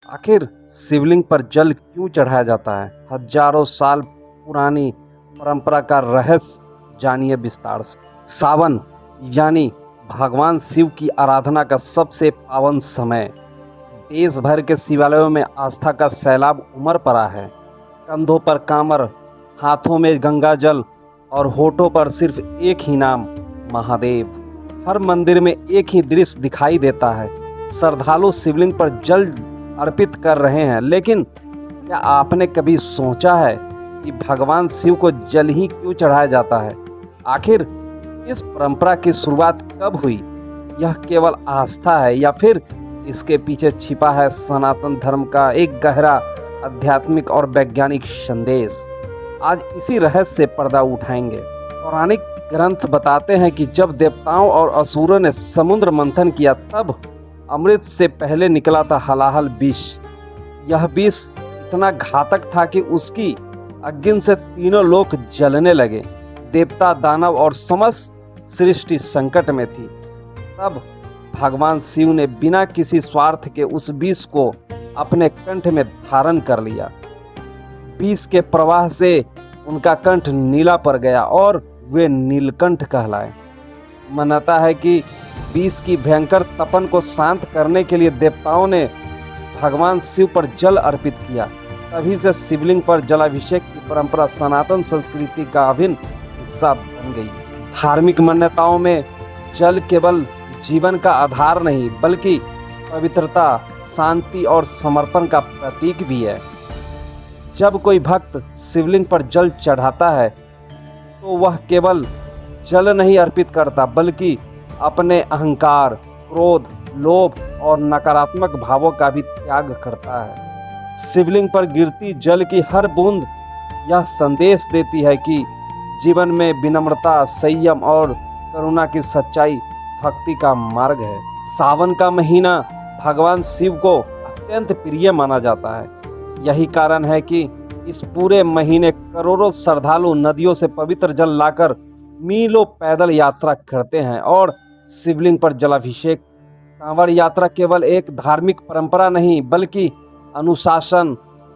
आखिर शिवलिंग पर जल क्यों चढ़ाया जाता है? हजारों साल पुरानी परंपरा का रहस्य जानिए विस्तार से। सावन यानी भगवान शिव की आराधना का सबसे पावन समय। देश भर के शिवालयों में आस्था का सैलाब उमड़ पड़ा है। कंधों पर कांवर, हाथों में गंगा जल और होठों पर सिर्फ एक ही नाम, महादेव। हर मंदिर में एक ही दृश्य दिखाई देता है। श्रद्धालु शिवलिंग पर जल अर्पित कर रहे हैं, लेकिन क्या आपने कभी सोचा है कि भगवान शिव को जल ही क्यों चढ़ाया जाता है? आखिर इस परंपरा की शुरुआत कब हुई? यह केवल आस्था है या फिर इसके पीछे छिपा है सनातन धर्म का एक गहरा आध्यात्मिक और वैज्ञानिक संदेश? आज इसी रहस्य से पर्दा उठाएंगे। पौराणिक ग्रंथ बताते हैं कि जब देवताओं और असुरों ने समुद्र मंथन किया, तब अमृत से पहले निकला था हलाहल विष। यह विष इतना घातक था कि उसकी अग्नि से तीनों लोक जलने लगे। देवता, दानव और समस्त सृष्टि संकट में थी। तब भगवान शिव ने बिना किसी स्वार्थ के उस विष को अपने कंठ में धारण कर लिया। विष के प्रवाह से उनका कंठ नीला पड़ गया और वे नीलकंठ कहलाए। मान्यता है कि विष की भयंकर तपन को शांत करने के लिए देवताओं ने भगवान शिव पर जल अर्पित किया। तभी से शिवलिंग पर जलाभिषेक की परंपरा सनातन संस्कृति का अभिन्न हिस्सा बन गई। धार्मिक मान्यताओं में जल केवल जीवन का आधार नहीं, बल्कि पवित्रता, शांति और समर्पण का प्रतीक भी है। जब कोई भक्त शिवलिंग पर जल चढ़ाता है तो वह केवल जल नहीं अर्पित करता, बल्कि अपने अहंकार, क्रोध, लोभ और नकारात्मक भावों का भी त्याग करता है। शिवलिंग पर गिरती जल की हर बूंद यह संदेश देती है कि जीवन में विनम्रता, संयम और करुणा की सच्चाई भक्ति का मार्ग है। सावन का महीना भगवान शिव को अत्यंत प्रिय माना जाता है। यही कारण है कि इस पूरे महीने करोड़ों श्रद्धालु नदियों से पवित्र जल लाकर मीलों पैदल यात्रा करते हैं और शिवलिंग पर जलाभिषेक। कांवड़ यात्रा केवल एक धार्मिक परंपरा नहीं, बल्कि अनुशासन,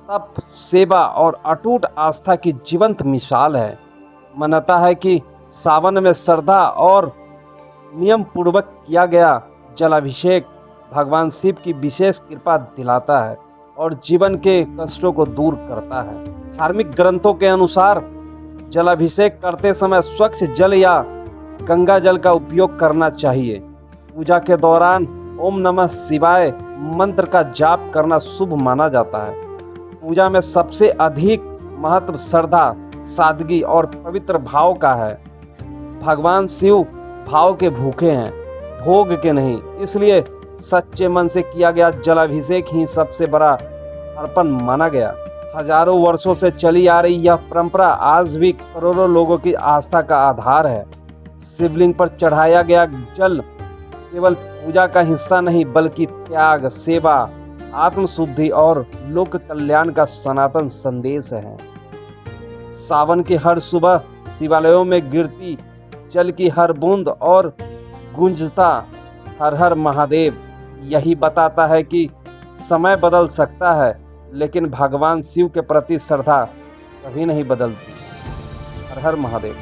तप, सेवा और अटूट आस्था की जीवंत मिसाल है। मान्यता है कि सावन में श्रद्धा और नियम पूर्वक किया गया जलाभिषेक भगवान शिव की विशेष कृपा दिलाता है और जीवन के कष्टों को दूर करता है। धार्मिक ग्रंथों के अनुसार जलाभिषेक करते समय स्वच्छ जल या गंगा जल का उपयोग करना चाहिए। पूजा के दौरान ओम नमः शिवाय मंत्र का जाप करना शुभ माना जाता है। पूजा में सबसे अधिक महत्व श्रद्धा, सादगी और पवित्र भाव का है। भगवान शिव भाव के भूखे हैं, भोग के नहीं। इसलिए सच्चे मन से किया गया जलाभिषेक ही सबसे बड़ा अर्पण माना गया। हजारों वर्षों से चली आ रही यह परंपरा आज भी करोड़ों लोगों की आस्था का आधार है। शिवलिंग पर चढ़ाया गया जल केवल पूजा का हिस्सा नहीं, बल्कि त्याग, सेवा, आत्मशुद्धि और लोक कल्याण का सनातन संदेश है। सावन की हर सुबह शिवालयों में गिरती जल की हर बूंद और गूंजता हर हर महादेव यही बताता है कि समय बदल सकता है, लेकिन भगवान शिव के प्रति श्रद्धा कभी नहीं बदलती। हर हर महादेव।